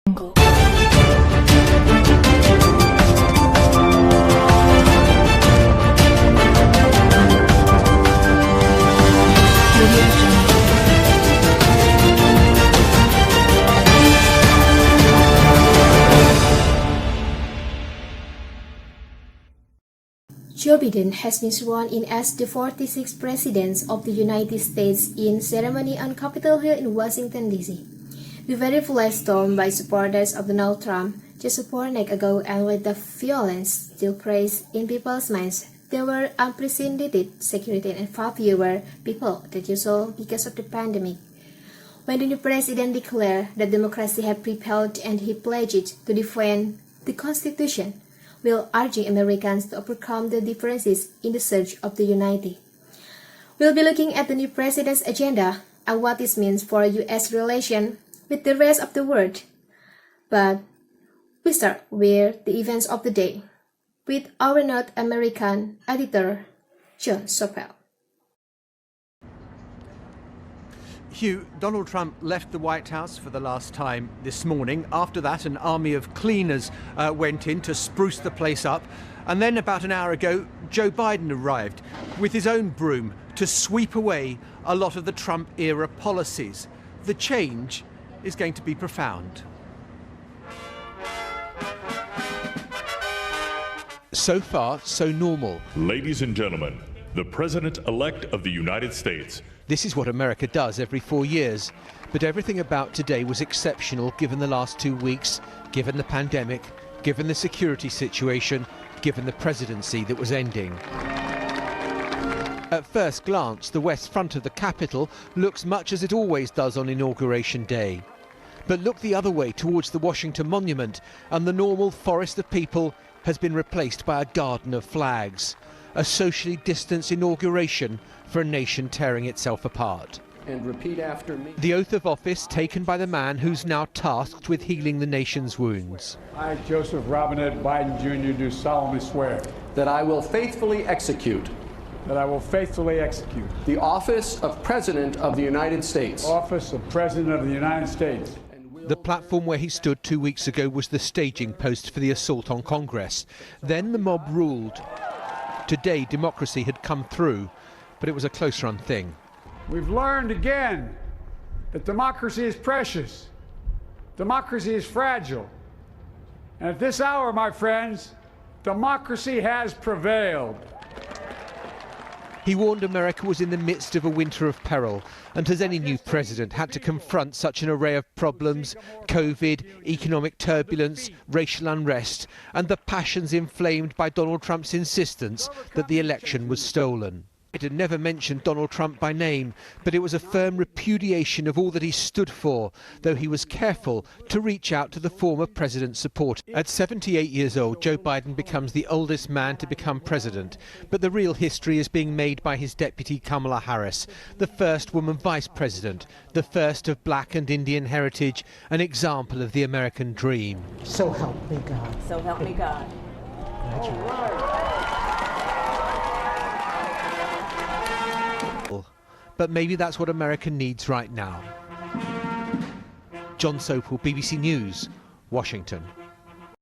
Joe Biden has been sworn in as the 46th President of the United States in ceremony on Capitol Hill in Washington, D.C. The very flag stormed by supporters of Donald Trump just a fortnight ago, and with the violence still present in people's minds, there were unprecedented security and far fewer people than usual because of the pandemic. When the new president declared that democracy had prevailed and he pledged to defend the Constitution, while urging Americans to overcome the differences in the search of the unity. We'll be looking at the new president's agenda and what this means for U.S. relations with the rest of the world. But we start with the events of the day with our North American editor, John Sopel. Hugh, Donald Trump left the White House for the last time this morning. After that, an army of cleaners went in to spruce the place up. And then about an hour ago, Joe Biden arrived with his own broom to sweep away a lot of the Trump-era policies. The change is going to be profound. So far, so normal. Ladies and gentlemen, the President-elect of the United States. This is what America does every 4 years. But everything about today was exceptional given the last 2 weeks, given the pandemic, given the security situation, given the presidency that was ending. At first glance, the west front of the Capitol looks much as it always does on Inauguration Day. But look the other way towards the Washington Monument, and the normal forest of people has been replaced by a garden of flags. A socially distanced inauguration for a nation tearing itself apart. And repeat after me. The oath of office taken by the man who's now tasked with healing the nation's wounds. I, Joseph Robinette Biden Jr., do solemnly swear That I will faithfully execute. That I will faithfully execute. The office of President of the United States. Office of President of the United States. The platform where he stood 2 weeks ago was the staging post for the assault on Congress. Then the mob ruled. Today, democracy had come through, but it was a close-run thing. We've learned again that democracy is precious. Democracy is fragile. And at this hour, my friends, democracy has prevailed. He warned America was in the midst of a winter of peril, and has any new president had to confront such an array of problems, COVID, economic turbulence, racial unrest, and the passions inflamed by Donald Trump's insistence that the election was stolen. It had never mentioned Donald Trump by name, but it was a firm repudiation of all that he stood for, though he was careful to reach out to the former president's support. At 78 years old, Joe Biden becomes the oldest man to become president, but the real history is being made by his deputy Kamala Harris, the first woman vice president, the first of black and Indian heritage, an example of the American dream. So help me God. So help me God. But maybe that's what America needs right now. John Sopel, BBC News, Washington.